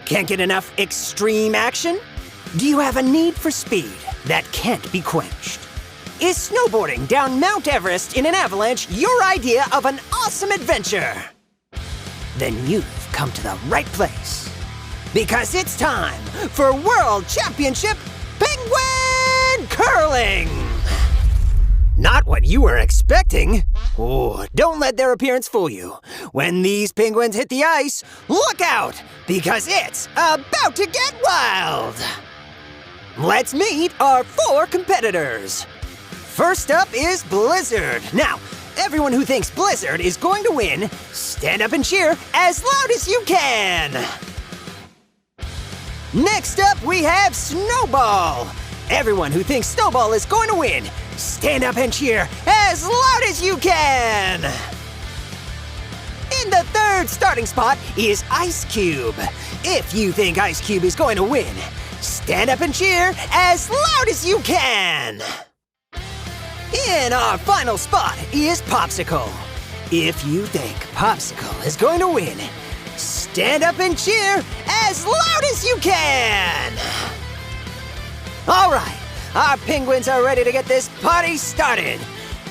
Can't get enough extreme action? Do you have a need for speed that can't be quenched? Is snowboarding down Mount Everest in an avalanche your idea of an awesome adventure? Then you've come to the right place. Because it's time for World Championship Penguin Curling! Not what you were expecting. Oh, don't let their appearance fool you. When these penguins hit the ice, look out, because it's about to get wild. Let's meet our 4 competitors. First up is Blizzard. Now, everyone who thinks Blizzard is going to win, stand up and cheer as loud as you can. Next up, we have Snowball. Everyone who thinks Snowball is going to win, stand up and cheer as loud as you can! In the third starting spot is Ice Cube. If you think Ice Cube is going to win, stand up and cheer as loud as you can! In our final spot is Popsicle. If you think Popsicle is going to win, stand up and cheer as loud as you can! All right, our penguins are ready to get this party started.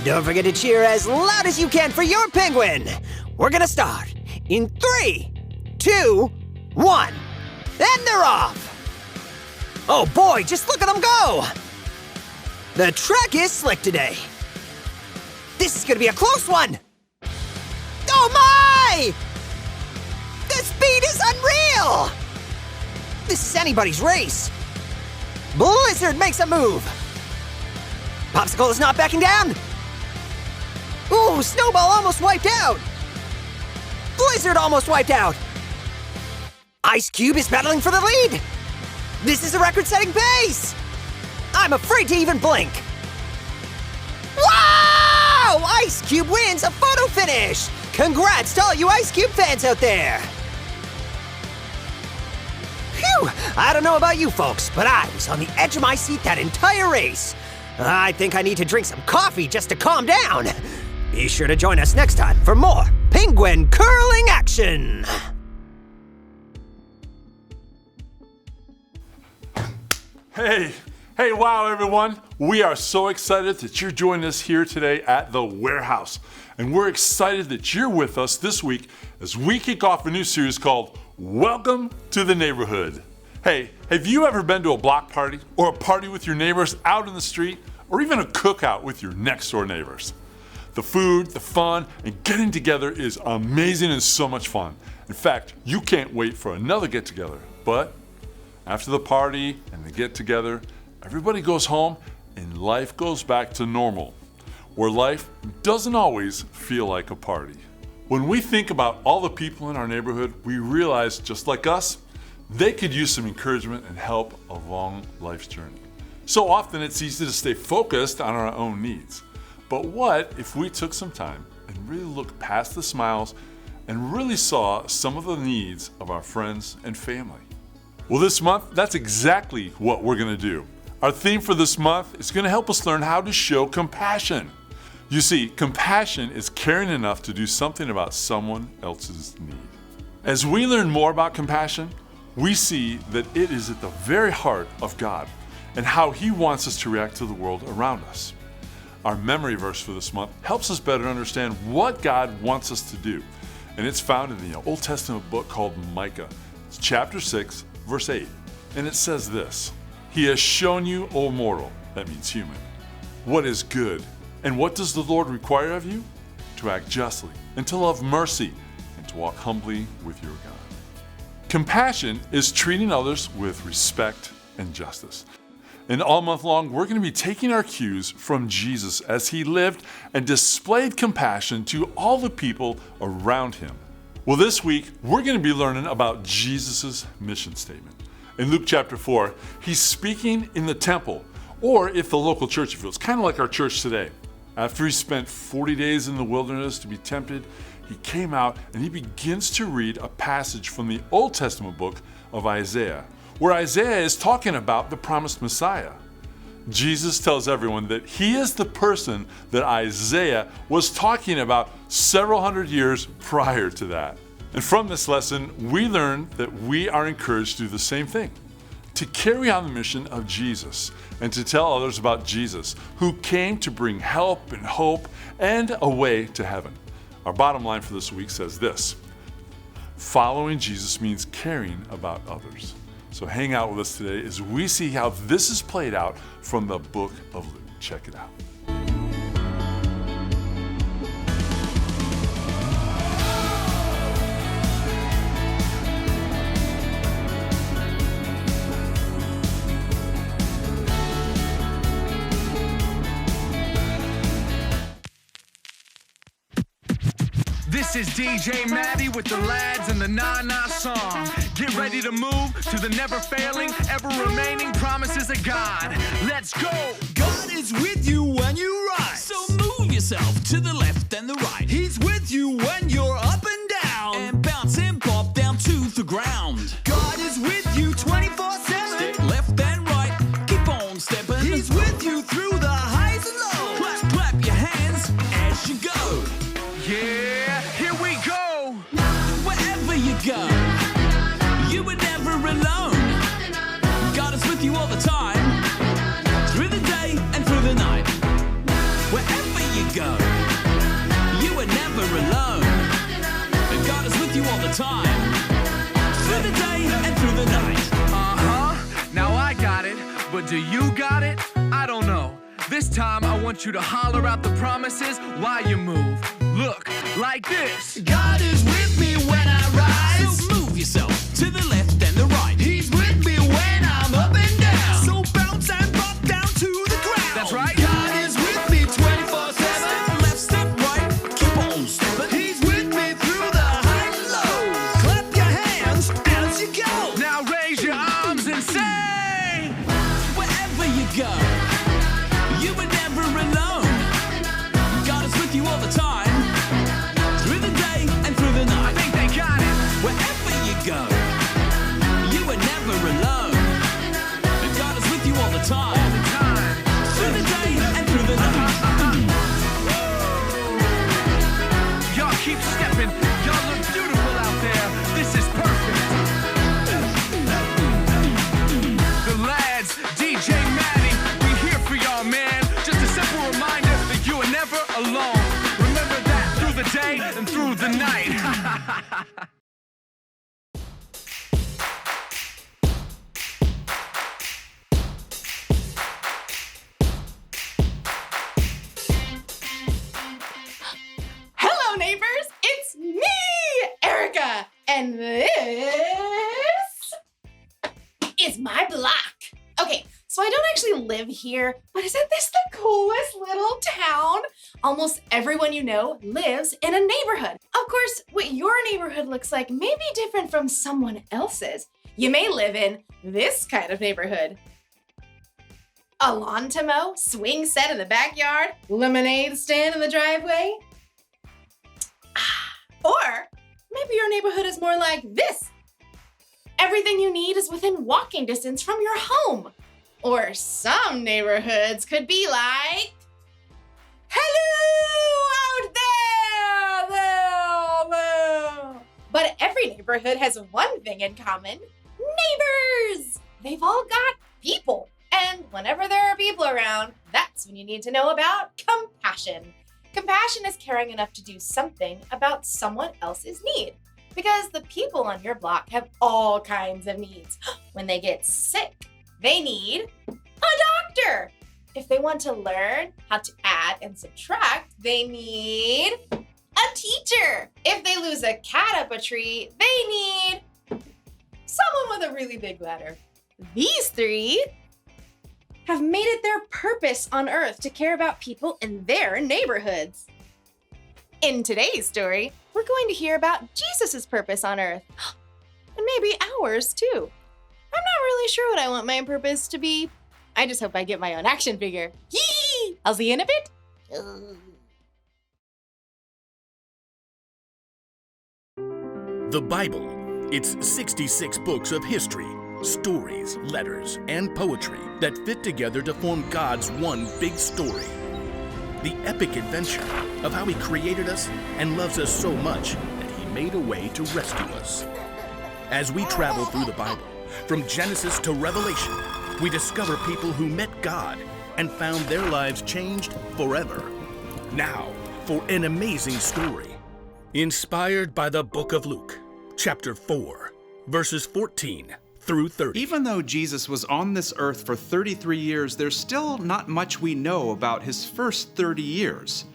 Don't forget to cheer as loud as you can for your penguin. We're gonna start in 3, 2, 1, and they're off. Oh boy, just look at them go. The track is slick today. This is gonna be a close one. Oh my! The speed is unreal! This is anybody's race. Blizzard makes a move. Popsicle is not backing down. Ooh, Snowball almost wiped out. Blizzard almost wiped out. Ice Cube is battling for the lead. This is a record-setting pace. I'm afraid to even blink. Wow! Ice Cube wins a photo finish. Congrats to all you Ice Cube fans out there. Phew! I don't know about you folks, but I was on the edge of my seat that entire race. I think I need to drink some coffee just to calm down. Be sure to join us next time for more penguin curling action. Hey, wow everyone. We are so excited that you're joining us here today at the warehouse. And we're excited that you're with us this week as we kick off a new series called Welcome to the Neighborhood. Hey, have you ever been to a block party or a party with your neighbors out in the street or even a cookout with your next door neighbors? The food, the fun, and getting together is amazing and so much fun. In fact, you can't wait for another get together. But after the party and the get together, everybody goes home and life goes back to normal, where life doesn't always feel like a party. When we think about all the people in our neighborhood, we realize, just like us, they could use some encouragement and help along life's journey. So often it's easy to stay focused on our own needs. But what if we took some time and really looked past the smiles and really saw some of the needs of our friends and family? Well, this month, that's exactly what we're gonna do. Our theme for this month is gonna help us learn how to show compassion. You see, compassion is caring enough to do something about someone else's need. As we learn more about compassion, we see that it is at the very heart of God and how He wants us to react to the world around us. Our memory verse for this month helps us better understand what God wants us to do, and it's found in the Old Testament book called Micah. It's chapter 6, verse 8, and it says this: He has shown you, O mortal, that means human, what is good. And what does the Lord require of you? To act justly, and to love mercy, and to walk humbly with your God. Compassion is treating others with respect and justice. And all month long, we're going to be taking our cues from Jesus as He lived and displayed compassion to all the people around Him. Well, this week, we're going to be learning about Jesus' mission statement. In Luke chapter 4, He's speaking in the temple, or if the local church feels, kind of like our church today. After He spent 40 days in the wilderness to be tempted, He came out and He begins to read a passage from the Old Testament book of Isaiah, where Isaiah is talking about the promised Messiah. Jesus tells everyone that He is the person that Isaiah was talking about several hundred years prior to that. And from this lesson, we learn that we are encouraged to do the same thing, to carry on the mission of Jesus and to tell others about Jesus, who came to bring help and hope and a way to heaven. Our bottom line for this week says this: following Jesus means caring about others. So hang out with us today as we see how this is played out from the book of Luke. Check it out. This is DJ Maddie with the lads and the Na-Na song. Get ready to move to the never failing, ever remaining promises of God. Let's go! God is with you when you rise. So move yourself to the left and the right. He's with you when you're up and down. And bounce and pop down to the ground. God is with you 24/7. Step left and right, keep on stepping. He's with you through the highs and lows. Clap, clap your hands as you go. Yeah, here we go! Wherever you go, you were never alone. God is with you all the time, through the day and through the night. Wherever you go, you are never alone. And God is with you all the time, through the day and through the night. Now I got it, but do you got it? I don't know. This time I want you to holler out the promises while you move. Look, like this. God is with me when I rise. So move yourself to the left and the right. He's with me when I'm up and down. So bounce and pop down to the ground. That's right. God is with me 24/7. Step left, step right, keep on stepping. He's with me through the highs and lows. Clap your hands as you go. Now raise your arms and say, Wherever you go, you were never alone. God is with you all the time, through the day and through the night. I think they got it. Wherever you go, you were never alone. And God is with you all the time, through the day and through the night. Y'all keep stepping. Y'all look beautiful out there. This is perfect. The lads, DJ Maddie, we here for y'all, man. Just a simple reminder that you are never alone. Remember that through the day and through the night. Hello, neighbors! It's me, Erica, and this is my block. Okay, so I don't actually live here, but isn't this the coolest little town? Almost everyone you know lives in a neighborhood. Of course, what your neighborhood looks like may be different from someone else's. You may live in this kind of neighborhood. A lawn to mow, swing set in the backyard, lemonade stand in the driveway. Or maybe your neighborhood is more like this. Everything you need is within walking distance from your home. Or some neighborhoods could be like, hello out there! But every neighborhood has one thing in common: neighbors! They've all got people. And whenever there are people around, that's when you need to know about compassion. Compassion is caring enough to do something about someone else's need. Because the people on your block have all kinds of needs. When they get sick, they need a doctor. If they want to learn how to add and subtract, they need a teacher. If they lose a cat up a tree, they need someone with a really big ladder. These three have made it their purpose on Earth to care about people in their neighborhoods. In today's story, we're going to hear about Jesus' purpose on Earth, and maybe ours too. I'm not really sure what I want my purpose to be. I just hope I get my own action figure. Yee! I'll see you in a bit. The Bible. It's 66 books of history, stories, letters, and poetry that fit together to form God's one big story. The epic adventure of how He created us and loves us so much that He made a way to rescue us. As we travel through the Bible, from Genesis to Revelation, we discover people who met God and found their lives changed forever. Now, for an amazing story, inspired by the book of Luke, chapter 4, verses 14 through 30. Even though Jesus was on this earth for 33 years, there's still not much we know about his first 30 years.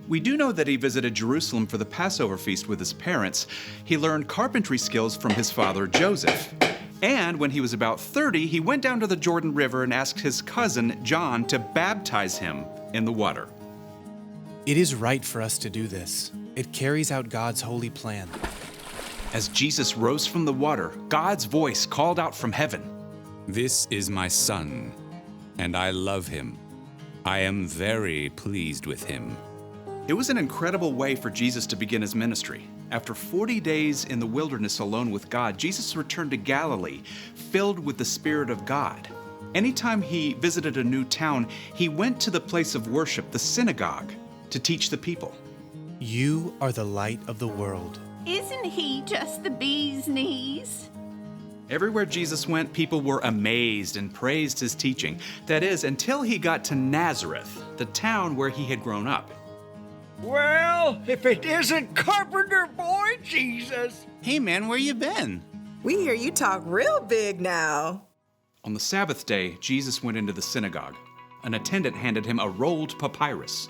We do know that he visited Jerusalem for the Passover feast with his parents. He learned carpentry skills from his father Joseph. And when he was about 30, he went down to the Jordan River and asked his cousin John to baptize him in the water. It is right for us to do this. It carries out God's holy plan. As Jesus rose from the water, God's voice called out from heaven. "This is my son, and I love him. I am very pleased with him." It was an incredible way for Jesus to begin his ministry. After 40 days in the wilderness alone with God, Jesus returned to Galilee, filled with the Spirit of God. Anytime he visited a new town, he went to the place of worship, the synagogue, to teach the people. You are the light of the world. Isn't he just the bee's knees? Everywhere Jesus went, people were amazed and praised his teaching. That is, until he got to Nazareth, the town where he had grown up. Well, if it isn't Carpenter Boy Jesus. Hey man, where you been? We hear you talk real big now. On the Sabbath day, Jesus went into the synagogue. An attendant handed him a rolled papyrus.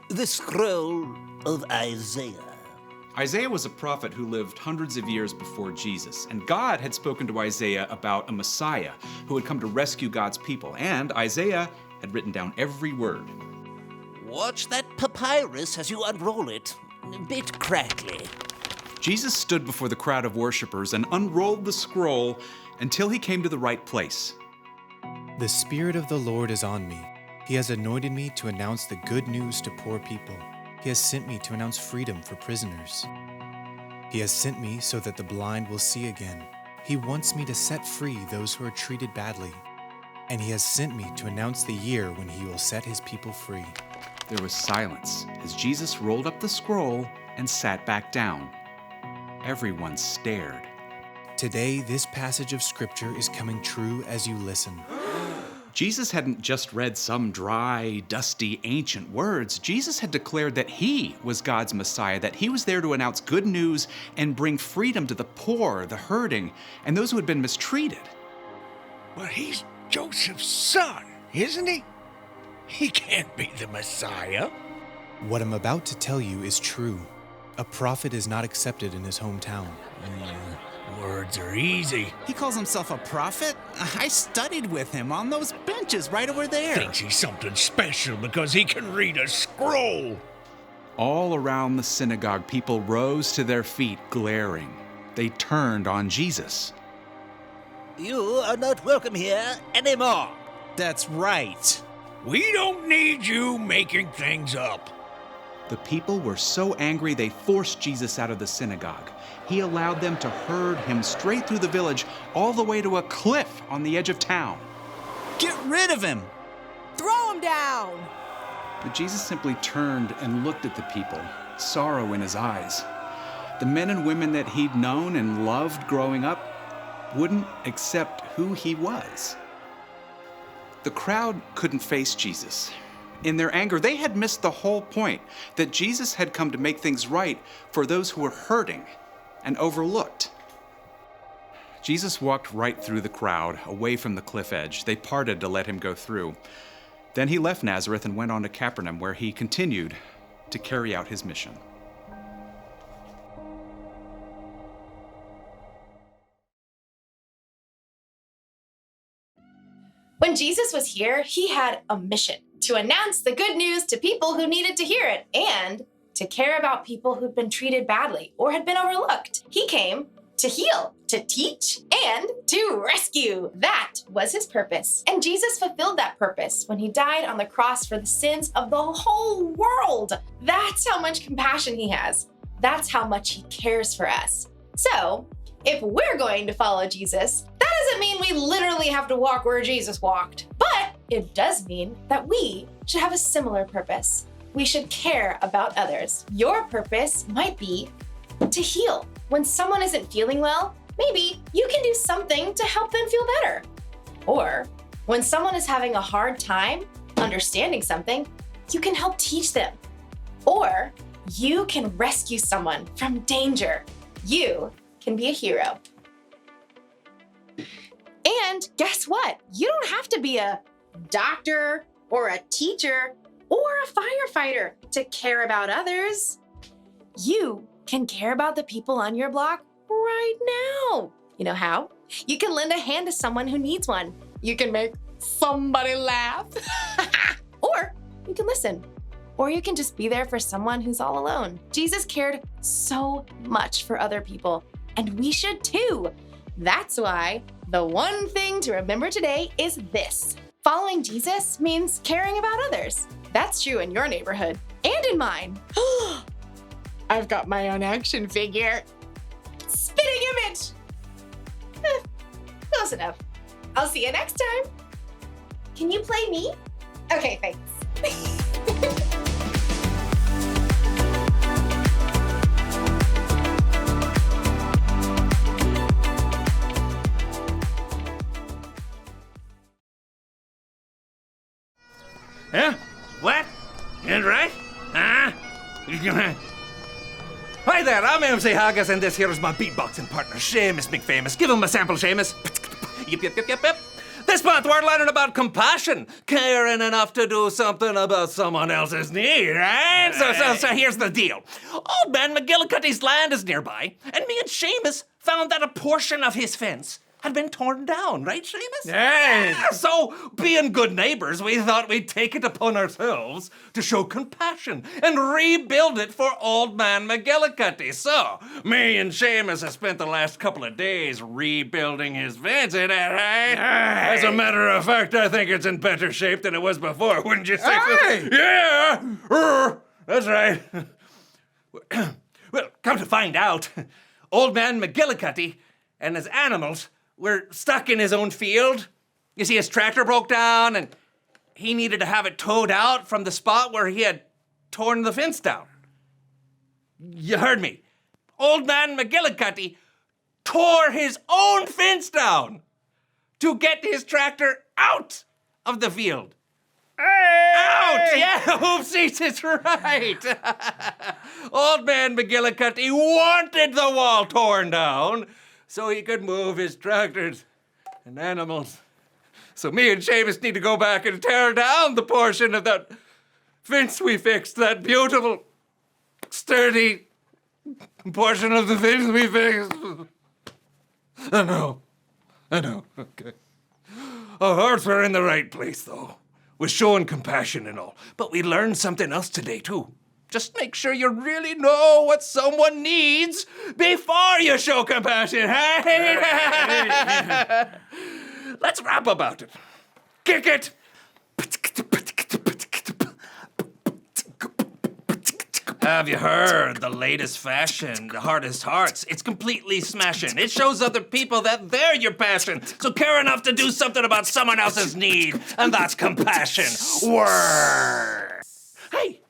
The scroll of Isaiah. Isaiah was a prophet who lived hundreds of years before Jesus, and God had spoken to Isaiah about a Messiah who had come to rescue God's people, and Isaiah had written down every word. Watch that papyrus as you unroll it. A bit crackly. Jesus stood before the crowd of worshipers and unrolled the scroll until he came to the right place. The Spirit of the Lord is on me. He has anointed me to announce the good news to poor people. He has sent me to announce freedom for prisoners. He has sent me so that the blind will see again. He wants me to set free those who are treated badly. And he has sent me to announce the year when he will set his people free. There was silence as Jesus rolled up the scroll and sat back down. Everyone stared. Today, this passage of Scripture is coming true as you listen. Jesus hadn't just read some dry, dusty, ancient words. Jesus had declared that he was God's Messiah, that he was there to announce good news and bring freedom to the poor, the hurting, and those who had been mistreated. But he's Joseph's son, isn't he? He can't be the Messiah. What I'm about to tell you is true. A prophet is not accepted in his hometown. Words are easy. He calls himself a prophet? I studied with him on those benches right over there. Thinks he's something special because he can read a scroll. All around the synagogue, people rose to their feet, glaring. They turned on Jesus. You are not welcome here anymore. That's right. We don't need you making things up. The people were so angry they forced Jesus out of the synagogue. He allowed them to herd him straight through the village, all the way to a cliff on the edge of town. Get rid of him! Throw him down! But Jesus simply turned and looked at the people, sorrow in his eyes. The men and women that he'd known and loved growing up wouldn't accept who he was. The crowd couldn't face Jesus. In their anger, they had missed the whole point, that Jesus had come to make things right for those who were hurting and overlooked. Jesus walked right through the crowd, away from the cliff edge. They parted to let him go through. Then he left Nazareth and went on to Capernaum, where he continued to carry out his mission. When Jesus was here, he had a mission to announce the good news to people who needed to hear it and to care about people who'd been treated badly or had been overlooked. He came to heal, to teach, and to rescue. That was his purpose. And Jesus fulfilled that purpose when he died on the cross for the sins of the whole world. That's how much compassion he has. That's how much he cares for us. So, if we're going to follow Jesus, that doesn't mean we literally have to walk where Jesus walked. But it does mean that we should have a similar purpose. We should care about others. Your purpose might be to heal. When someone isn't feeling well, maybe you can do something to help them feel better. Or when someone is having a hard time understanding something, you can help teach them. Or you can rescue someone from danger. You can be a hero. And guess what? You don't have to be a doctor or a teacher or a firefighter to care about others. You can care about the people on your block right now. You know how? You can lend a hand to someone who needs one. You can make somebody laugh. Or you can listen. Or you can just be there for someone who's all alone. Jesus cared so much for other people, and we should too. That's why the one thing to remember today is this. Following Jesus means caring about others. That's true in your neighborhood and in mine. I've got my own action figure. Spitting image. Close enough. I'll see you next time. Can you play me? Okay, thanks. Huh? What? Is right? Huh? Hi there, I'm MC Haggis, and this here is my beatboxing partner, Seamus McFamous. Give him a sample, Seamus. Yip, yip, yip, yip, yip. This month we're learning about compassion, caring enough to do something about someone else's need, right? So here's the deal. Old man McGillicuddy's land is nearby, and me and Seamus found that a portion of his fence had been torn down, right, Seamus? Yeah. So, being good neighbors, we thought we'd take it upon ourselves to show compassion and rebuild it for old man McGillicuddy. So, me and Seamus have spent the last couple of days rebuilding his fence, ain't that right? As a matter of fact, I think it's in better shape than it was before, wouldn't you say? Hey. Yeah! That's right. Well, come to find out, old man McGillicuddy and his animals were stuck in his own field. You see, his tractor broke down and he needed to have it towed out from the spot where he had torn the fence down. You heard me. Old man McGillicuddy tore his own fence down to get his tractor out of the field. Hey! Out! Yeah, oopsies, it's right. Old man McGillicuddy wanted the wall torn down so he could move his tractors and animals. So me and Seamus need to go back and tear down the portion of that fence we fixed, that beautiful, sturdy portion of the fence we fixed. I know. Okay. Our hearts were in the right place, though. We're showing compassion and all. But we learned something else today, too. Just make sure you really know what someone needs before you show compassion, hey? Let's rap about it. Kick it! Have you heard the latest fashion, the hardest hearts? It's completely smashing. It shows other people that they're your passion. So care enough to do something about someone else's need, and that's compassion. Word! Hey!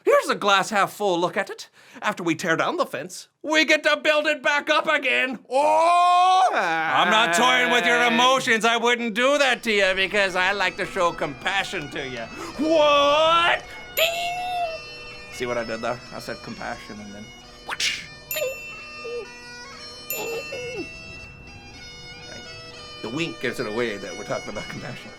Here's a glass half full look at it. After we tear down the fence, we get to build it back up again. Oh! I'm not toying with your emotions. I wouldn't do that to you because I like to show compassion to you. What? Ding! See what I did there? I said compassion and then whoosh, ding. Right. The wink gives it away that we're talking about compassion.